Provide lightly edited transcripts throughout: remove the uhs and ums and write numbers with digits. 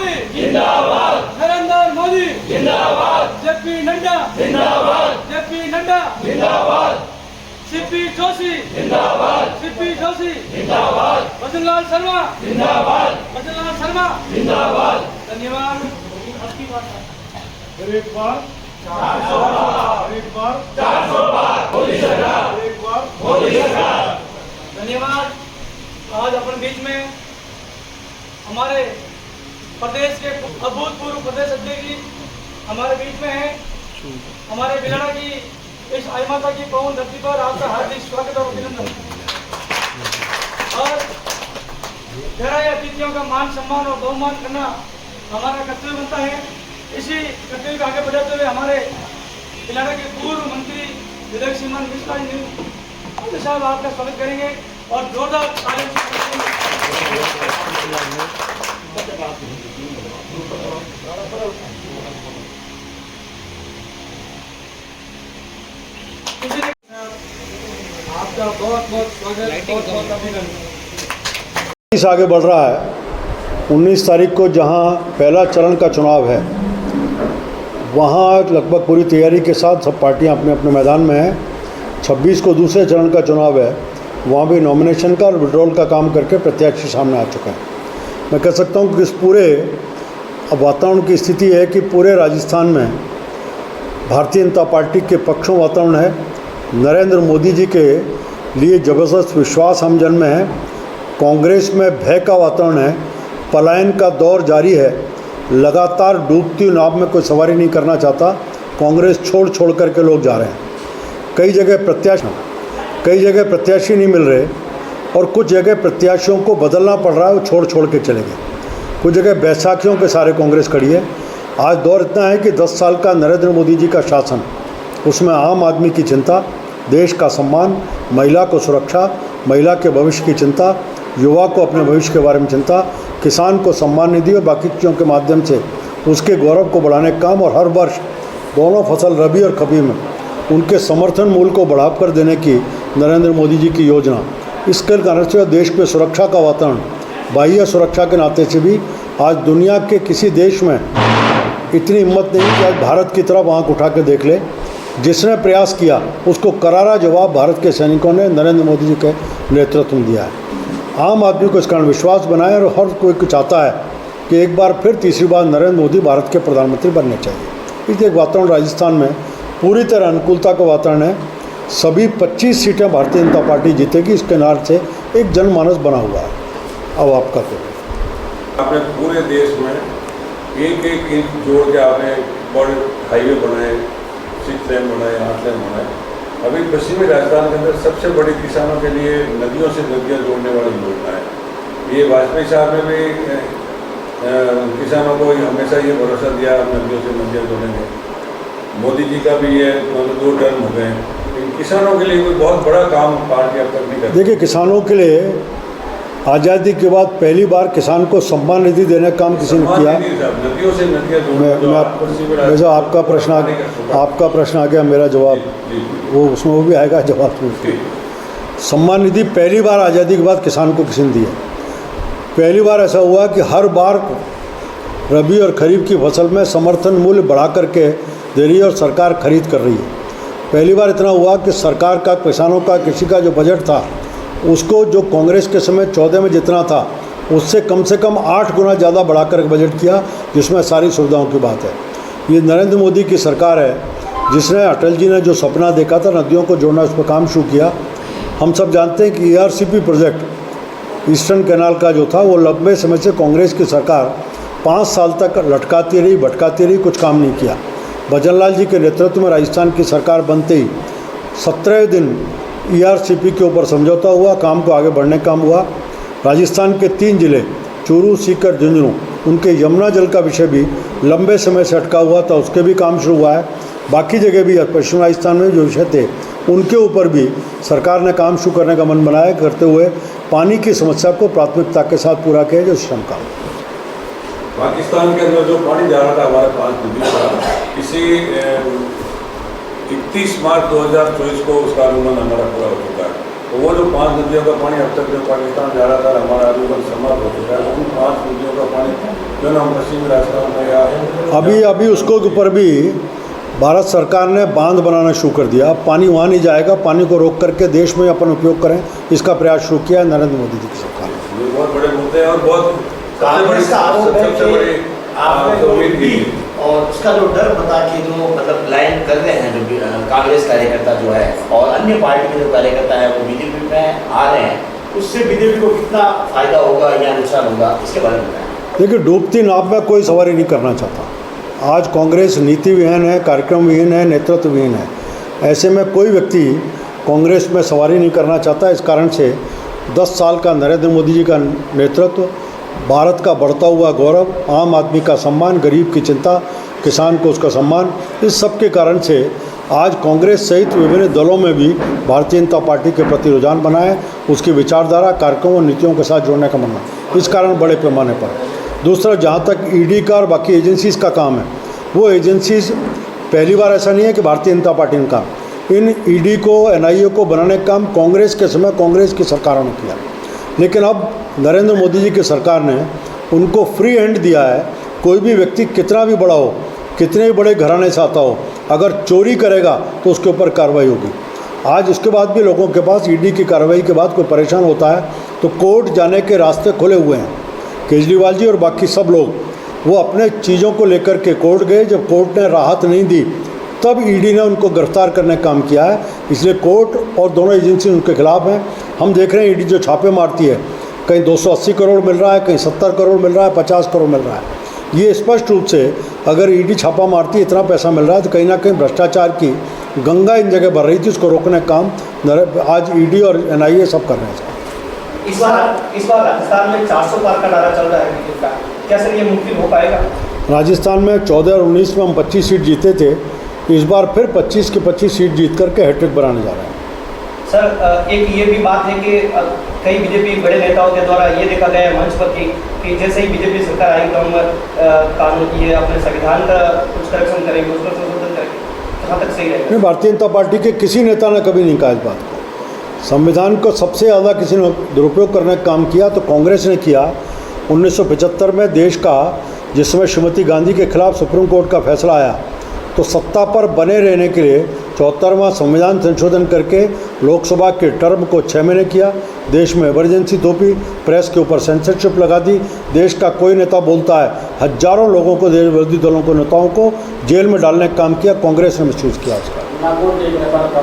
मोदी जिंदाबाद, नरेंद्र मोदी जिंदाबाद, जेपी नड्डा जिंदाबाद, जेपी नड्डा जिंदाबाद, सीपी जोशी जिंदाबाद, सीपी जोशी जिंदाबाद, भजनलाल शर्मा जिंदाबाद, भजनलाल शर्मा जिंदाबाद। धन्यवाद। एक बार 400 बार, एक बार 400 बार मोदी सरकार, एक बार मोदी सरकार। धन्यवाद। आज अपन बीच में हमारे प्रदेश के अभूतपूर्व प्रदेश अध्यक्ष जी हमारे बीच में है। हमारे बिलाड़ा की इस आई माता की पावन धरती पर आपका हार्दिक स्वागत और अभिनंदन। और गहराई अतिथियों का मान सम्मान और बहुमान करना हमारा कर्तव्य बनता है। इसी कर्तव्य को आगे बढ़ाते हुए हमारे बिलाड़ा के पूर्व मंत्री विधायक श्रीमान मिश्रा जी साहब आपका स्वागत करेंगे और जोरदार तालियों से आपका बहुत बहुत स्वागत, बहुत बहुत अभिनंदन। आगे बढ़ रहा है। 19 तारीख को जहां पहला चरण का चुनाव है वहां लगभग पूरी तैयारी के साथ सब पार्टियां अपने अपने मैदान में हैं। 26 को दूसरे चरण का चुनाव है, वहाँ भी नॉमिनेशन का और विड्रॉल का काम करके प्रत्याशी सामने आ चुका है। मैं कह सकता हूँ कि इस पूरे अब वातावरण की स्थिति है कि पूरे राजस्थान में भारतीय जनता पार्टी के पक्षों वातावरण है। नरेंद्र मोदी जी के लिए ज़बरदस्त विश्वास हम जन में है। कांग्रेस में भय का वातावरण है, पलायन का दौर जारी है। लगातार डूबती हुई नाव में कोई सवारी नहीं करना चाहता। कांग्रेस छोड़ करके लोग जा रहे हैं। कई जगह प्रत्याशी नहीं मिल रहे और कुछ जगह प्रत्याशियों को बदलना पड़ रहा है, वो छोड़ के चले गए। कुछ जगह बैसाखियों के सारे कांग्रेस खड़ी है। आज दौर इतना है कि 10 साल का नरेंद्र मोदी जी का शासन, उसमें आम आदमी की चिंता, देश का सम्मान, महिला को सुरक्षा, महिला के भविष्य की चिंता, युवा को अपने भविष्य के बारे में चिंता, किसान को सम्मान निधि और बाकी चीज़ों के माध्यम से उसके गौरव को बढ़ाने का काम और हर वर्ष दोनों फसल रबी और खबी में उनके समर्थन मूल्य को बढ़ाकर देने की नरेंद्र मोदी जी की योजना। इसके कारण से देश में सुरक्षा का वातावरण, बाह्य सुरक्षा के नाते से भी आज दुनिया के किसी देश में इतनी हिम्मत नहीं कि आज भारत की तरफ आँख उठा के देख ले। जिसने प्रयास किया उसको करारा जवाब भारत के सैनिकों ने नरेंद्र मोदी जी के नेतृत्व में दिया है। आम आदमी को इस कारण विश्वास बनाए और हर कोई चाहता है कि एक बार फिर तीसरी बार नरेंद्र मोदी भारत के प्रधानमंत्री बनने चाहिए। इसलिए एक वातावरण राजस्थान में पूरी तरह अनुकूलता का वातावरण है। सभी 25 सीटें भारतीय जनता पार्टी जीतेगी। इसके नार से एक जनमानस बना हुआ है। अब आपका तो आपने पूरे देश में एक इंच जोड़ के आपने बड़े हाईवे बनाए, 6 लेन बनाए, 8 लेन बनाए। अभी पश्चिमी राजस्थान के अंदर सबसे बड़ी किसानों के लिए नदियों से नदियाँ जोड़ने वाली योजना है। ये वाजपेयी साहब ने भी किसानों को हमेशा ये भरोसा दिया नदियों से नदियाँ जोड़ेंगे। मोदी जी का भी ये 2 टर्म हो गए। किसानों के लिए कोई बहुत बड़ा काम पार्टी अब तक नहीं करती। देखिए, किसानों के लिए आज़ादी के बाद पहली बार किसान को सम्मान निधि देने का काम किसी ने किया। नदियों से नदियाँ वैसे आपका प्रश्न आ गया, मेरा जवाब वो उसमें वो भी आएगा जवाब। सम्मान निधि पहली बार आज़ादी के बाद किसान को किसी ने दिया। पहली बार ऐसा हुआ कि हर बार रबी और खरीफ की फसल में समर्थन मूल्य बढ़ा करके दे रही है और सरकार खरीद कर रही है। पहली बार इतना हुआ कि सरकार का, किसानों का, कृषि का जो बजट था उसको जो कांग्रेस के समय 14 में जितना था उससे कम से कम 8 गुना ज़्यादा बढ़ाकर बजट किया, जिसमें सारी सुविधाओं की बात है। ये नरेंद्र मोदी की सरकार है जिसने, अटल जी ने जो सपना देखा था नदियों को जोड़ना, उस पर काम शुरू किया। हम सब जानते हैं कि ERCP प्रोजेक्ट ईस्टर्न कैनाल का जो था वो लंबे समय से कांग्रेस की सरकार 5 साल तक लटकाती रही, भटकाती रही, कुछ काम नहीं किया। भजनलाल जी के नेतृत्व में राजस्थान की सरकार बनते ही 17 दिन ERCP के ऊपर समझौता हुआ, काम को आगे बढ़ने का काम हुआ। राजस्थान के 3 जिले चूरू, सीकर, झुंझुनू, उनके यमुना जल का विषय भी लंबे समय से अटका हुआ था, उसके भी काम शुरू हुआ है। बाकी जगह भी पश्चिम राजस्थान में जो विषय थे उनके ऊपर भी सरकार ने काम शुरू करने का मन बनाया, करते हुए पानी की समस्या को प्राथमिकता के साथ पूरा किया जो श्रम का। पाकिस्तान के अंदर जो पानी जा रहा था हमारे 5 नदियों का, इसी 31 मार्च 2024 को उसका अनुमान हमारा पूरा हो चुका है। तो वो जो 5 नदियों का पानी अब तक जो पाकिस्तान जा रहा था हमारा अनुमान समाप्त हो चुका है। उन 5 नदियों का पानी जो ना पश्चिमी राजस्थान में या अभी उसको ऊपर भी भारत सरकार ने बांध बनाना शुरू कर दिया। अब पानी वहाँ नहीं जाएगा, पानी को रोक करके देश में अपन उपयोग करें, इसका प्रयास शुरू किया है नरेंद्र मोदी जी की सरकार ने। ये बहुत बड़े मुद्दे हैं और बहुत कांग्रेस का आरोप है सबसे बड़ी कि आपने जो उम्मीद की और उसका जो डर बता के जो मतलब लाइन कर रहे हैं जो कांग्रेस कार्यकर्ता जो है और अन्य पार्टी के जो कार्यकर्ता है वो बीजेपी में आ रहे हैं, उससे बीजेपी को कितना फायदा होगा या नुकसान होगा, इसके बारे में बताएं। देखिए, डूबती नाव में कोई सवारी नहीं करना चाहता। आज कांग्रेस नीति विहीन है, कार्यक्रम विहीन है, नेतृत्व विहीन है। ऐसे में कोई व्यक्ति कांग्रेस में सवारी नहीं करना चाहता। इस कारण से 10 साल का नरेंद्र मोदी जी का नेतृत्व, भारत का बढ़ता हुआ गौरव, आम आदमी का सम्मान, गरीब की चिंता, किसान को उसका सम्मान, इस सब के कारण से आज कांग्रेस सहित विभिन्न दलों में भी भारतीय जनता पार्टी के प्रति रुझान बना है। उसकी विचारधारा, कार्यक्रमों और नीतियों के साथ जोड़ने का मन है, इस कारण बड़े पैमाने पर। दूसरा, जहाँ तक ईडी का और बाकी एजेंसीज़ का काम है, वो एजेंसीज़ पहली बार ऐसा नहीं है कि भारतीय जनता पार्टी ने काम, इन ईडी को, एनआईए को बनाने का काम कांग्रेस के समय कांग्रेस की सरकारों ने किया। लेकिन अब नरेंद्र मोदी जी की सरकार ने उनको फ्री हैंड दिया है। कोई भी व्यक्ति कितना भी बड़ा हो, कितने भी बड़े घराने से आता हो, अगर चोरी करेगा तो उसके ऊपर कार्रवाई होगी। आज इसके बाद भी लोगों के पास ईडी की कार्रवाई के बाद कोई परेशान होता है तो कोर्ट जाने के रास्ते खुले हुए हैं। केजरीवाल जी और बाकी सब लोग वो अपने चीज़ों को लेकर के कोर्ट गए। जब कोर्ट ने राहत नहीं दी तब ईडी ने उनको गिरफ्तार करने का काम किया है। इसलिए कोर्ट और दोनों एजेंसी उनके खिलाफ हैं। हम देख रहे हैं ईडी जो छापे मारती है, कहीं 280 करोड़ मिल रहा है, कहीं 70 करोड़ मिल रहा है, 50 करोड़ मिल रहा है। ये स्पष्ट रूप से अगर ईडी छापा मारती है, इतना पैसा मिल रहा है, तो कहीं ना कहीं भ्रष्टाचार की गंगा इन जगह भर रही थी। उसको रोकने का काम आज ईडी और एनआईए सब कर रहे हैं। इस बार राजस्थान में 400 पार का नारा चल रहा है बीजेपी का, क्या सर ये मुमकिन हो पाएगा? राजस्थान में 14 और 19 में हम 25 सीट जीते थे। इस बार फिर 25 की 25 सीट जीत करके हैट्रिक बनाने जा रहे हैं। सर, एक ये भी बात है कि कई बीजेपी बड़े नेताओं के द्वारा ये देखा गया है मंच पर कि जैसे ही बीजेपी सरकार आएगी तो हम कानून की अपने संविधान का कुछ करेक्शन करेंगे, उसमें संशोधन करेंगे। कहाँ तक सही रहेगा? नहीं, भारतीय जनता पार्टी के किसी नेता ने कभी नहीं कहा इस बात को। संविधान को सबसे ज़्यादा किसी ने दुरुपयोग करने का काम किया तो कांग्रेस ने किया। 1975 में देश का, जिसमें श्रीमती गांधी के खिलाफ सुप्रीम कोर्ट का फैसला आया, तो सत्ता पर बने रहने के लिए 74वां संविधान संशोधन करके लोकसभा के टर्म को 6 महीने किया। देश में इमरजेंसी थोपी, प्रेस के ऊपर सेंसरशिप लगा दी। देश का कोई नेता बोलता है, हजारों लोगों को, देश विरोधी दलों को, नेताओं को जेल में डालने का काम किया। कांग्रेस ने मिसयूज किया उसका। नागौर के एक नेता ने कहा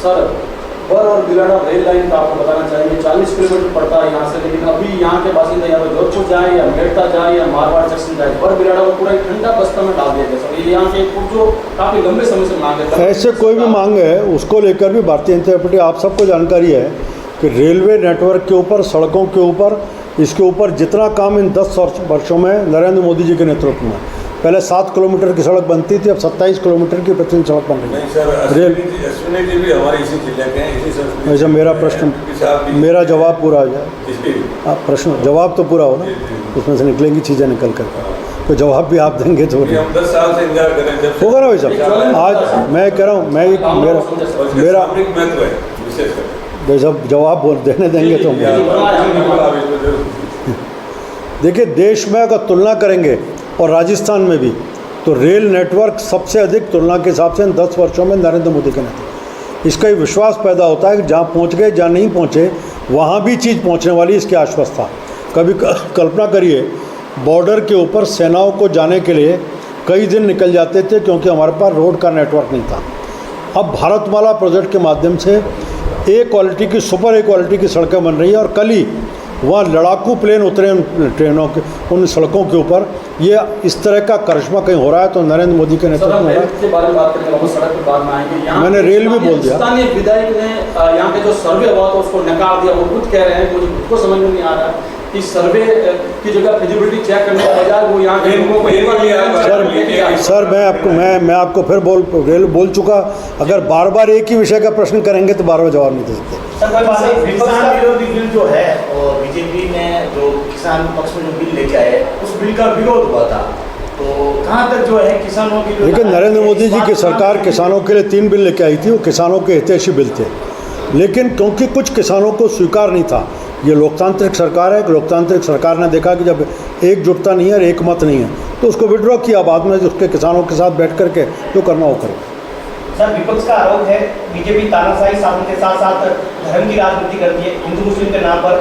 सर, बर और बिलाड़ा रेल लाइन का आपको बताना चाहिए 40 किलोमीटर पड़ता है यहाँ से, लेकिन अभी यहाँ के बासिंदा या तो जोधपुर जाए या मेड़ता जाए या मारवाड़ जंक्शन जाए, बर बिलाड़ा को पूरा एक ठंडा बस्ता में डाल दिया गया सर। ये यहाँ के जो काफ़ी लंबे समय से मांग है, ऐसे कोई भी मांग है उसको लेकर भी भारतीय जनता पार्टी, आप सबको जानकारी है कि रेलवे नेटवर्क के ऊपर, सड़कों के ऊपर, इसके ऊपर जितना काम इन 10 वर्षों में नरेंद्र मोदी जी के नेतृत्व में, पहले 7 किलोमीटर की सड़क बनती थी, अब 27 किलोमीटर की प्रतिदिन सड़क बन रही है। नहीं सर, रेल अश्विनी जी भी हमारे इसी जिले के हैं, इसी संस्कृति। ऐसा मेरा प्रश्न, मेरा जवाब पूरा हो जाए। आप प्रश्न जवाब तो पूरा हो ना, उसमें से निकलेंगी चीज़ें निकल कर, तो जवाब भी आप देंगे तो हम 10 साल से इंतजार कर रहे हैं होगा ना भाई साहब। आज मैं कह रहा हूँ, मैं एक मेरा महत्व है विशेषकर, जब जवाब बोल देने देंगे तो देखिए, देश में अगर तुलना करेंगे और राजस्थान में भी, तो रेल नेटवर्क सबसे अधिक तुलना के हिसाब से 10 वर्षों में नरेंद्र मोदी के नेतृत्व। इसका ही विश्वास पैदा होता है कि जहाँ पहुँच गए, जहाँ नहीं पहुँचे, वहाँ भी चीज़ पहुँचने वाली, इसकी आश्वस्त था। कभी कल्पना करिए, बॉर्डर के ऊपर सेनाओं को जाने के लिए कई दिन निकल जाते थे क्योंकि हमारे पास रोड का नेटवर्क नहीं था। अब भारतमाला प्रोजेक्ट के माध्यम से ए क्वालिटी की, सुपर ए क्वालिटी की सड़कें बन रही है। और कल ही वहाँ लड़ाकू प्लेन उतरे उन ट्रेनों के, उन सड़कों के ऊपर। ये इस तरह का करिश्मा कहीं हो रहा है तो नरेंद्र मोदी के नेतृत्व में हो रहा है। के बारे में बात करेंगे, सड़क पर बाद में आएंगे। मैंने रेल भी बोल दिया। स्थानीय विधायक ने यहाँ के जो सर्वे हुआ था उसको नकार दिया। वो खुद कह रहे हैं, मुझे खुद को समझ में नहीं आ रहा कि सर्वे की जगह फिजिबिलिटी चेक करने के बजाय वो यहाँ सर मैं आपको फिर बोल चुका। अगर बार बार एक ही विषय का प्रश्न करेंगे तो बार बार जवाब नहीं दे सकते। किसान विरोधी बिल जो है और बीजेपी ने जो किसान पक्ष में जो बिल लेके आए, उस बिल का विरोध हुआ था, तो कहाँ तक जो है किसानों की, लेकिन नरेंद्र मोदी जी की सरकार किसानों के लिए 3 बिल लेके आई थी। वो किसानों के हितैषी बिल थे, लेकिन क्योंकि कुछ किसानों को स्वीकार नहीं था ये लोकतांत्रिक सरकार है कि लोकतांत्रिक सरकार ने देखा कि जब एकजुटता नहीं है और एक मत नहीं है तो उसको विड्रॉ किया, बाद में उसके किसानों के साथ बैठ करके जो करना वो करे। सर विपक्ष का आरोप है बीजेपी तानाशाही शासन के साथ साथ धर्म की राजनीति करती है, हिंदू मुस्लिम के नाम पर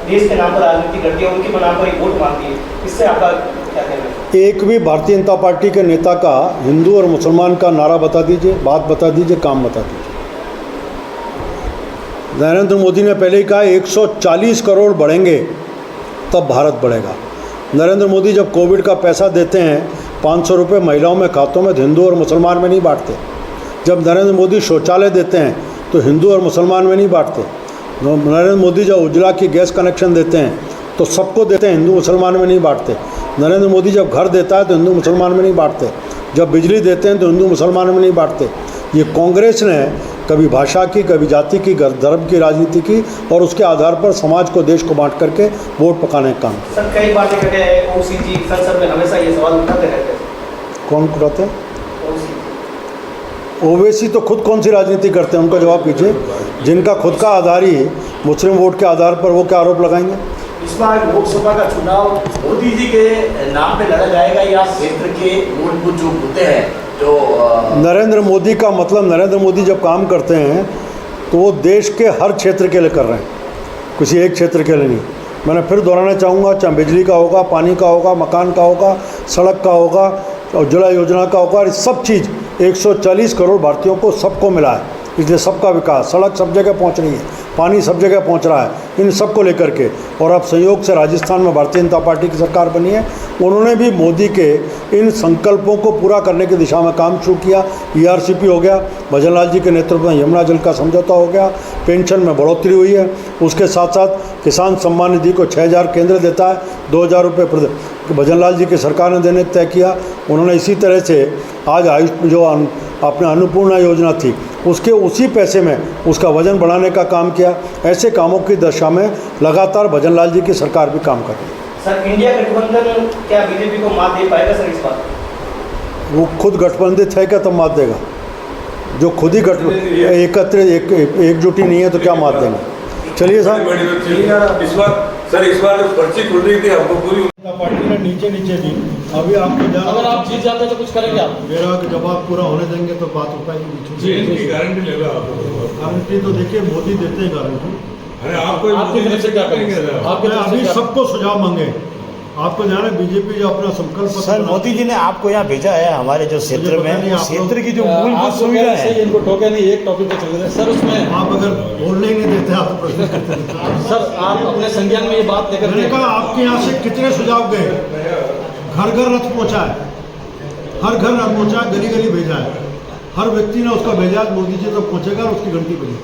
देश के नाम पर राजनीति करती है, उनके नाम पर ही वोट मांगती है, इससे आपका क्या कहना है? एक भी भारतीय जनता पार्टी के नेता का हिंदू और मुसलमान का नारा बता दीजिए, बात बता दीजिए, काम बता दीजिए। नरेंद्र मोदी ने पहले ही कहा 140 करोड़ बढ़ेंगे तब भारत बढ़ेगा। नरेंद्र मोदी जब कोविड का पैसा देते हैं 500 रुपये महिलाओं में खातों में, तो हिंदू और मुसलमान में नहीं बांटते। जब नरेंद्र मोदी शौचालय देते हैं तो हिंदू और मुसलमान में नहीं बांटते। नरेंद्र मोदी जब उज्ज्वला की गैस कनेक्शन देते हैं तो सबको देते हैं, हिंदू मुसलमान में नहीं बांटते। नरेंद्र मोदी जब घर देता है तो हिंदू मुसलमान में नहीं बांटते। जब बिजली देते हैं तो हिंदू मुसलमान में नहीं बांटते। ये कांग्रेस ने कभी भाषा की, कभी जाति की, धर्म की राजनीति की और उसके आधार पर समाज को, देश को बांट करके वोट पकाने का काम किया। सर कई बार देखा गया है ओसीजी संसद में हमेशा ये सवाल उठाते रहते हैं। कौन उठाते हैं? ओवैसी तो खुद कौन सी राजनीति करते हैं, उनका जवाब कीजिए। जिनका खुद का आधार ही मुस्लिम वोट के आधार पर वो क्या आरोप लगाएंगे? इस बार लोकसभा का चुनाव मोदी जी के नाम पे लड़ा जाएगा या क्षेत्र के मूलभूत जो मुद्दे हैं जो नरेंद्र मोदी का मतलब, नरेंद्र मोदी जब काम करते हैं तो वो देश के हर क्षेत्र के लिए कर रहे हैं, किसी एक क्षेत्र के लिए नहीं। मैंने फिर दोहराना चाहूँगा, चाहे बिजली का होगा, पानी का होगा, मकान का होगा, सड़क का होगा, उज्ज्वला योजना का होगा, और सब चीज़ 140 करोड़ भारतीयों को सबको मिला है, इसलिए सबका विकास, सड़क सब जगह पहुंच रही है, पानी सब जगह पहुंच रहा है, इन सबको लेकर के। और अब संयोग से राजस्थान में भारतीय जनता पार्टी की सरकार बनी है, उन्होंने भी मोदी के इन संकल्पों को पूरा करने की दिशा में काम शुरू किया। ERCP हो गया, भजन लाल जी के नेतृत्व में यमुना जल का समझौता हो गया, पेंशन में बढ़ोतरी हुई है, उसके साथ साथ किसान सम्मान निधि को 6000 केंद्र देता है, 2000 रुपये भजन लाल जी की सरकार ने देने तय किया। उन्होंने इसी तरह से आज आयुष जो अपने अन्नपूर्णा योजना थी उसके उसी पैसे में उसका वजन बढ़ाने का काम किया। ऐसे कामों की दशा में लगातार भजन लाल जी की सरकार भी काम कर रही है। सर इंडिया गठबंधन क्या बीजेपी को मात दे पाएगा सर इस बार? वो खुद गठबंधित है क्या तब मात देगा? जो खुद ही एकजुटी नहीं है तो क्या मात देंगे? चलिए साहब, इस बार जो पर्ची खुल रही थी आपको पूरी पार्टी ने नीचे दी, अभी आपको जाना, अगर आप जीत जाते तो कुछ करेंगे आप? मेरा जवाब पूरा होने देंगे तो बात हो पाएगी। जी गारंटी ले लो आप। गारंटी तो देखिए मोदी देते हैं गारंटी। अरे आपको आपकी तरफ से क्या करेंगे? आपके तरफ से अभी क्या? सबको सुझाव मांगे। आपको जाना बीजेपी जो अपना संकल्प सर मोदी जी ने आपको यहाँ भेजा है हमारे जो क्षेत्र में, उस क्षेत्र की जो मूलभूत सुविधा है, इनको टोके नहीं, एक टॉपिक पे चल रहे सर। उसमें आप अगर बोलने ही नहीं देते आप तो प्रश्न करते हैं। सर आप अपने संज्ञान में ये बात लेकर मैंने कहा आपके यहाँ से कितने सुझाव गए? घर घर रथ पहुँचा है, हर घर रथ पहुँचा है, गली गली भेजा है, हर व्यक्ति ने उसका भेजा, मोदी जी तक पहुँचेगा और उसकी घंटी बजेगी।